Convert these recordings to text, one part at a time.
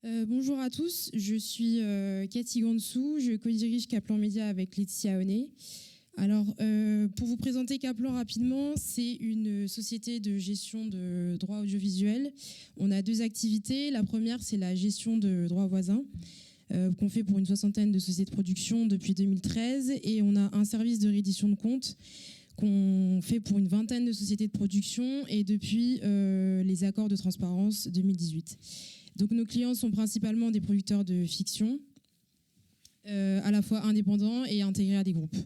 Bonjour à tous, je suis Cathy Gansou, je co-dirige Kaplan Média avec Laetitia Honnet. Alors, pour vous présenter Kaplan rapidement, c'est une société de gestion de droits audiovisuels. On a deux activités. La première, c'est la gestion de droits voisins, qu'on fait pour une soixantaine de sociétés de production depuis 2013. Et on a un service de réédition de comptes qu'on fait pour une vingtaine de sociétés de production et depuis les accords de transparence 2018. Donc nos clients sont principalement des producteurs de fiction, à la fois indépendants et intégrés à des groupes.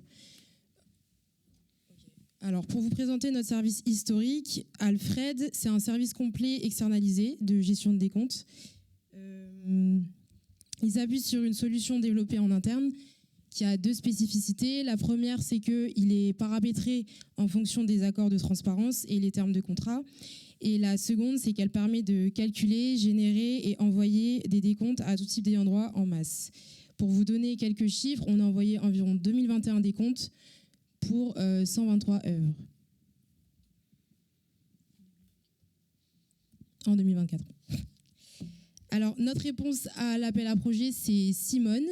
Alors pour vous présenter notre service historique, Alfred, c'est un service complet externalisé de gestion de décompte. Il s'appuie sur une solution développée en interne qui a deux spécificités. La première, c'est qu'il est paramétré en fonction des accords de transparence et les termes de contrat. Et la seconde, c'est qu'elle permet de calculer, générer et envoyer des décomptes à tout type d'ayant droit en masse. Pour vous donner quelques chiffres, on a envoyé environ 2021 décomptes pour 123 œuvres. En 2024. Alors, notre réponse à l'appel à projet, c'est Simone,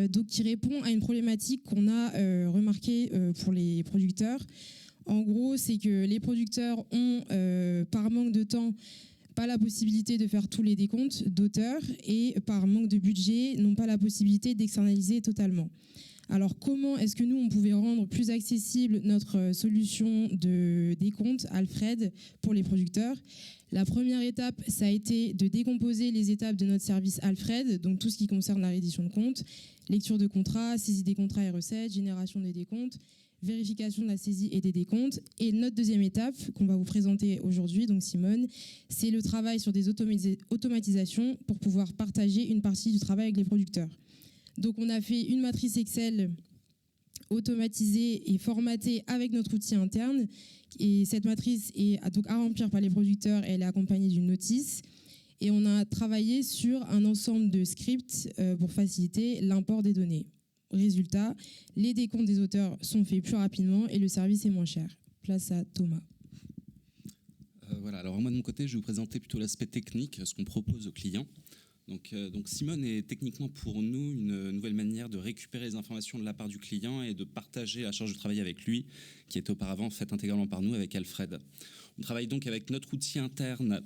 donc qui répond à une problématique qu'on a remarquée pour les producteurs. En gros, c'est que les producteurs ont, par manque de temps, pas la possibilité de faire tous les décomptes d'auteurs et par manque de budget, n'ont pas la possibilité d'externaliser totalement. Alors, comment est-ce que nous, on pouvait rendre plus accessible notre solution de décompte, Alfred, pour les producteurs ? La première étape, ça a été de décomposer les étapes de notre service Alfred, donc tout ce qui concerne la réédition de comptes, lecture de contrats, saisie des contrats et recettes, génération des décomptes, vérification de la saisie et des décomptes. Et notre deuxième étape, qu'on va vous présenter aujourd'hui, donc Simone, c'est le travail sur des automatisations pour pouvoir partager une partie du travail avec les producteurs. Donc on a fait une matrice Excel automatisée et formatée avec notre outil interne. Et cette matrice est donc à remplir par les producteurs et elle est accompagnée d'une notice. Et on a travaillé sur un ensemble de scripts pour faciliter l'import des données. Résultat, les décomptes des auteurs sont faits plus rapidement et le service est moins cher. Place à Thomas. Voilà, alors moi de mon côté, je vais vous présenter plutôt l'aspect technique, ce qu'on propose aux clients. Donc Simone est techniquement pour nous une nouvelle manière de récupérer les informations de la part du client et de partager la charge de travail avec lui, qui était auparavant faite intégralement par nous avec Alfred. On travaille donc avec notre outil interne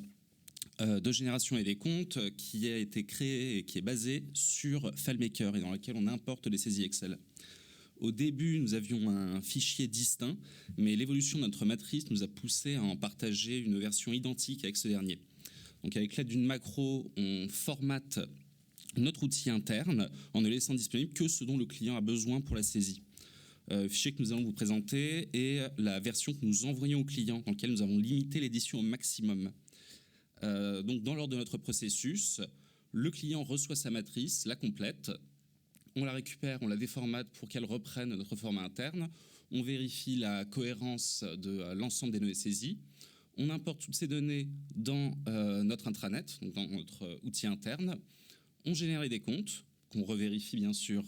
de génération et des comptes qui a été créé et qui est basé sur FileMaker et dans lequel on importe des saisies Excel. Au début, nous avions un fichier distinct, mais l'évolution de notre matrice nous a poussé à en partager une version identique avec ce dernier. Donc avec l'aide d'une macro, on formate notre outil interne en ne laissant disponible que ce dont le client a besoin pour la saisie. Le fichier que nous allons vous présenter est la version que nous envoyons au client, dans laquelle nous avons limité l'édition au maximum. Donc dans l'ordre de notre processus, le client reçoit sa matrice, la complète, on la récupère, on la déformate pour qu'elle reprenne notre format interne, on vérifie la cohérence de l'ensemble des données saisies, on importe toutes ces données dans notre intranet, donc dans notre outil interne, on génère les décomptes, qu'on revérifie bien sûr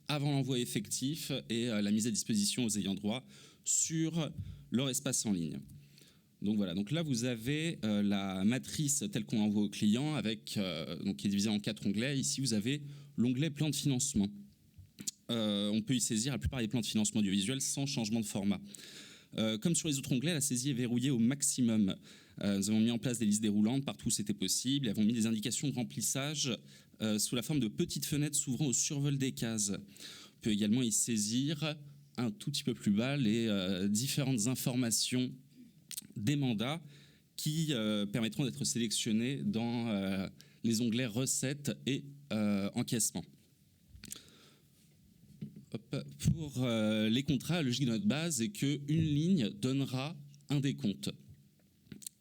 avant l'envoi effectif et la mise à disposition aux ayants droit sur leur espace en ligne. Donc voilà, donc là vous avez la matrice telle qu'on l'envoie au client avec, donc qui est divisée en 4 onglets. Ici vous avez l'onglet plan de financement. On peut y saisir la plupart des plans de financement audiovisuel sans changement de format. Comme sur les autres onglets, la saisie est verrouillée au maximum. Nous avons mis en place des listes déroulantes partout où c'était possible. Nous avons mis des indications de remplissage sous la forme de petites fenêtres s'ouvrant au survol des cases. On peut également y saisir un tout petit peu plus bas les différentes informations des mandats qui permettront d'être sélectionnés dans les onglets recettes et encaissement. Pour les contrats, la logique de notre base est qu'une ligne donnera un décompte.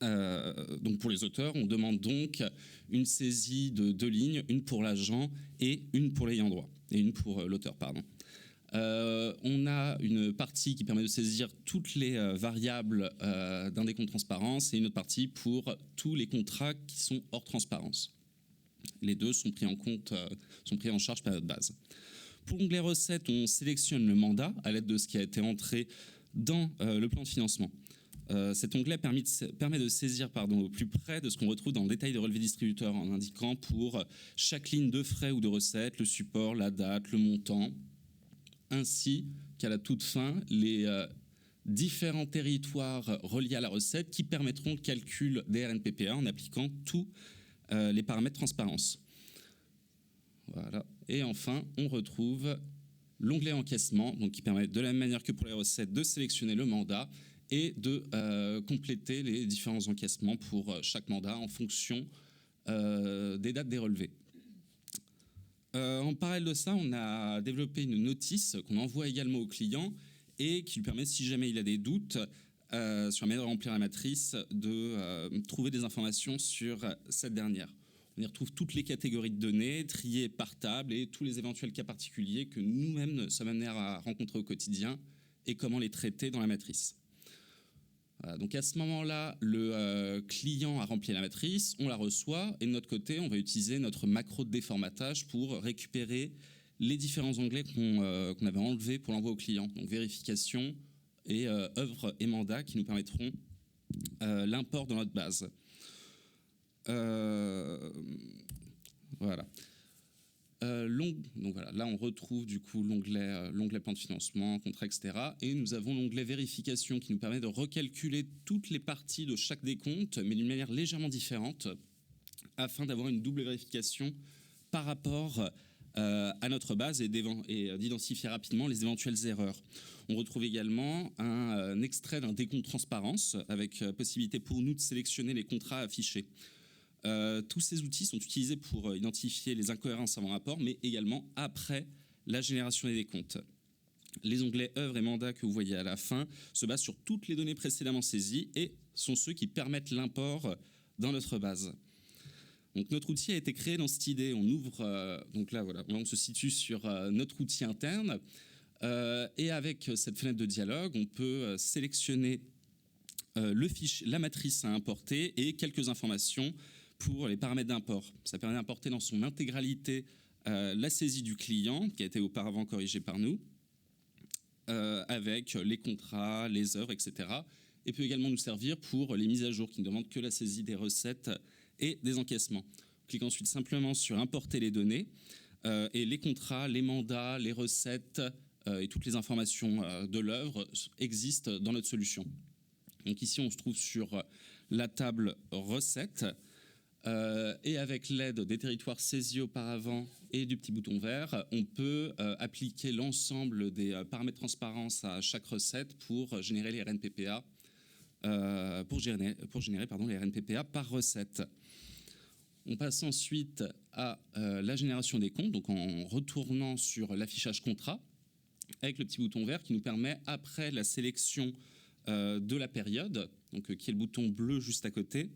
Donc pour les auteurs, on demande donc une saisie de 2 lignes, une pour l'agent et une pour l'ayant droit, et une pour l'auteur, pardon. On a une partie qui permet de saisir toutes les variables d'un décompte transparence et une autre partie pour tous les contrats qui sont hors transparence. Les deux sont pris en compte, sont pris en charge par notre base. Pour l'onglet recettes, on sélectionne le mandat à l'aide de ce qui a été entré dans le plan de financement. Cet onglet permet de saisir au plus près de ce qu'on retrouve dans le détail de relevé distributeur en indiquant pour chaque ligne de frais ou de recettes le support, la date, le montant, ainsi qu'à la toute fin les différents territoires reliés à la recette qui permettront le calcul des RNPPA en appliquant tous les paramètres transparence. Voilà. Et enfin, on retrouve l'onglet encaissement, donc qui permet de la même manière que pour les recettes de sélectionner le mandat et de compléter les différents encaissements pour chaque mandat en fonction des dates des relevés. En parallèle de ça, on a développé une notice qu'on envoie également au client et qui lui permet, si jamais il a des doutes sur la manière de remplir la matrice, de trouver des informations sur cette dernière. On y retrouve toutes les catégories de données, triées par table et tous les éventuels cas particuliers que nous-mêmes sommes amenés à rencontrer au quotidien et comment les traiter dans la matrice. Voilà, donc à ce moment-là, le client a rempli la matrice, on la reçoit et de notre côté, on va utiliser notre macro de déformatage pour récupérer les différents onglets qu'on avait enlevés pour l'envoi au client. Donc vérification et œuvres et mandats qui nous permettront l'import dans notre base. Voilà. Donc voilà, là on retrouve du coup l'onglet plan de financement, contrat, etc. Et nous avons l'onglet vérification qui nous permet de recalculer toutes les parties de chaque décompte, mais d'une manière légèrement différente, afin d'avoir une double vérification par rapport à notre base et d'identifier rapidement les éventuelles erreurs. On retrouve également un extrait d'un décompte transparence avec possibilité pour nous de sélectionner les contrats affichés. Tous ces outils sont utilisés pour identifier les incohérences avant rapport, mais également après la génération des décomptes. Les onglets œuvres et mandats que vous voyez à la fin se basent sur toutes les données précédemment saisies et sont ceux qui permettent l'import dans notre base. Donc notre outil a été créé dans cette idée. On ouvre, donc là voilà, on se situe sur notre outil interne et avec cette fenêtre de dialogue, on peut sélectionner la matrice à importer et quelques informations pour les paramètres d'import. Ça permet d'importer dans son intégralité la saisie du client, qui a été auparavant corrigée par nous, avec les contrats, les œuvres, etc. Et peut également nous servir pour les mises à jour, qui ne demandent que la saisie des recettes et des encaissements. On clique ensuite simplement sur importer les données, et les contrats, les mandats, les recettes et toutes les informations de l'œuvre existent dans notre solution. Donc ici, on se trouve sur la table recettes et avec l'aide des territoires saisis auparavant et du petit bouton vert, on peut appliquer l'ensemble des paramètres transparence à chaque recette pour générer les RNPPA, pour générer les RNPPA par recette. On passe ensuite à la génération des comptes, donc en retournant sur l'affichage contrat avec le petit bouton vert qui nous permet, après la sélection de la période, donc qui est le bouton bleu juste à côté,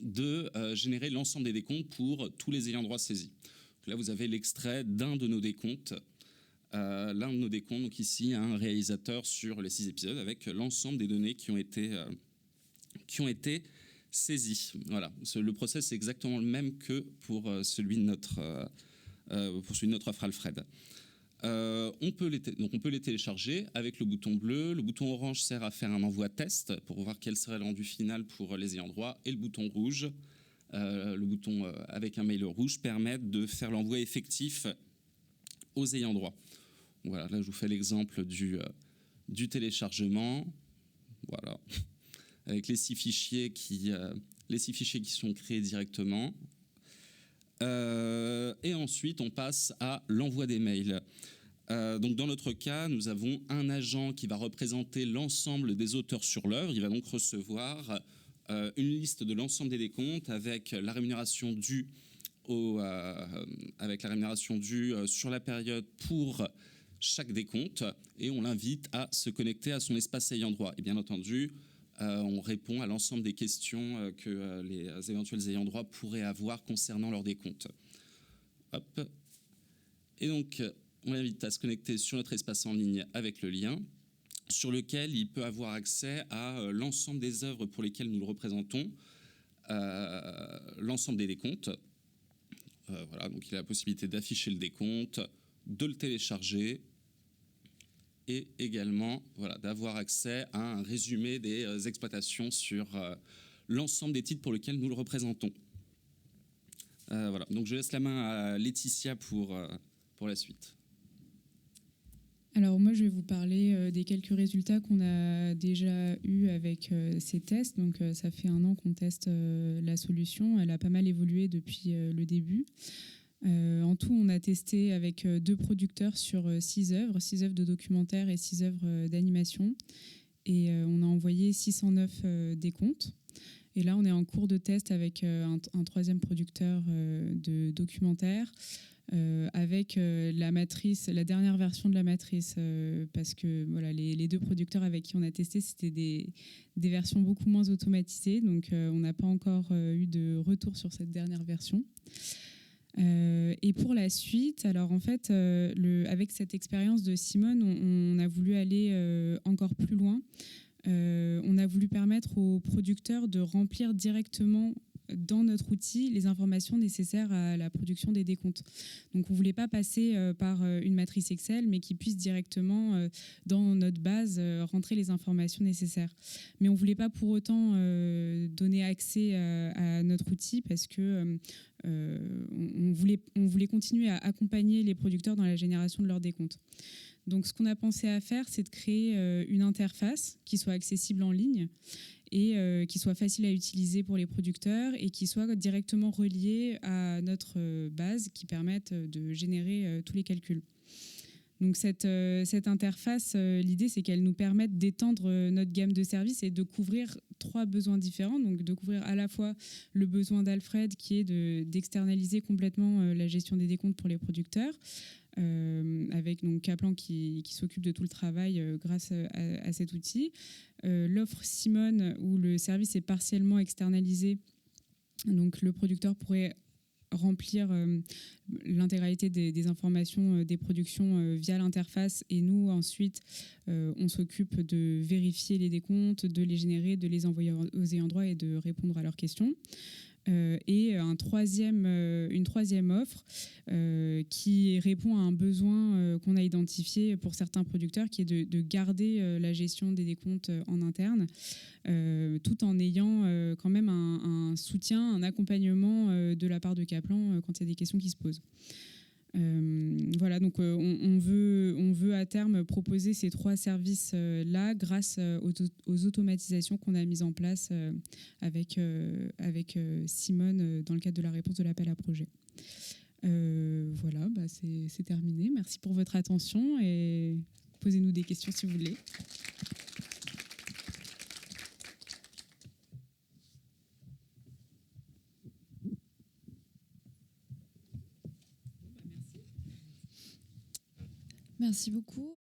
de générer l'ensemble des décomptes pour tous les ayants droit saisis. Donc là, vous avez l'extrait d'un de nos décomptes. L'un de nos décomptes, donc ici, un réalisateur sur les 6 épisodes avec l'ensemble des données qui ont été saisies. Voilà. Le process est exactement le même que pour celui de notre offre Alfred. On peut les télécharger avec le bouton bleu. Le bouton orange sert à faire un envoi test pour voir quel serait le rendu final pour les ayants droit. Et le bouton rouge, le bouton avec un mail rouge, permet de faire l'envoi effectif aux ayants droit. Voilà, là je vous fais l'exemple du téléchargement. Voilà, avec les 6 fichiers qui sont créés directement. Et ensuite, on passe à l'envoi des mails. Donc dans notre cas, nous avons un agent qui va représenter l'ensemble des auteurs sur l'œuvre. Il va donc recevoir une liste de l'ensemble des décomptes avec la rémunération due sur la période pour chaque décompte, et on l'invite à se connecter à son espace ayant droit. Et bien entendu, on répond à l'ensemble des questions que les éventuels ayants droit pourraient avoir concernant leur décompte. Hop. Et donc, on l'invite à se connecter sur notre espace en ligne avec le lien, sur lequel il peut avoir accès à l'ensemble des œuvres pour lesquelles nous le représentons, l'ensemble des décomptes. Voilà, donc il a la possibilité d'afficher le décompte, de le télécharger et également d'avoir accès à un résumé des exploitations sur l'ensemble des titres pour lesquels nous le représentons. Donc je laisse la main à Laetitia pour la suite. Alors moi, je vais vous parler des quelques résultats qu'on a déjà eus avec ces tests. Donc ça fait 1 an qu'on teste la solution. Elle a pas mal évolué depuis le début. En tout, on a testé avec 2 producteurs sur 6 œuvres de documentaire et 6 œuvres d'animation. Et on a envoyé 609 décomptes. Et là, on est en cours de test avec un 3e producteur de documentaire. Avec la matrice, la dernière version de la matrice, parce que voilà, les 2 producteurs avec qui on a testé, c'était des versions beaucoup moins automatisées, donc on n'a pas encore eu de retour sur cette dernière version. Et pour la suite, alors en fait, avec cette expérience de Simone, on a voulu aller encore plus loin. On a voulu permettre aux producteurs de remplir directement dans notre outil les informations nécessaires à la production des décomptes. Donc on ne voulait pas passer par une matrice Excel, mais qu'ils puissent directement dans notre base rentrer les informations nécessaires. Mais on ne voulait pas pour autant donner accès à notre outil parce que on voulait continuer à accompagner les producteurs dans la génération de leurs décomptes. Donc ce qu'on a pensé à faire, c'est de créer une interface qui soit accessible en ligne et qui soit facile à utiliser pour les producteurs et qui soit directement reliée à notre base qui permette de générer tous les calculs. Donc cette interface, l'idée c'est qu'elle nous permette d'étendre notre gamme de services et de couvrir 3 besoins différents. Donc de couvrir à la fois le besoin d'Alfred qui est d'externaliser complètement la gestion des décomptes pour les producteurs, avec donc Kaplan qui s'occupe de tout le travail grâce à cet outil. L'offre Simone où le service est partiellement externalisé, donc le producteur pourrait remplir l'intégralité des informations des productions via l'interface et nous ensuite on s'occupe de vérifier les décomptes, de les générer, de les envoyer aux ayants droit et de répondre à leurs questions. Et une troisième offre qui répond à un besoin qu'on a identifié pour certains producteurs, qui est de garder la gestion des décomptes en interne, tout en ayant quand même un soutien, un accompagnement de la part de Kaplan quand il y a des questions qui se posent. Voilà, donc on veut à terme proposer ces 3 services-là grâce aux automatisations qu'on a mises en place avec Simone dans le cadre de la réponse de l'appel à projet. Voilà, c'est terminé. Merci pour votre attention et posez-nous des questions si vous voulez. Merci beaucoup.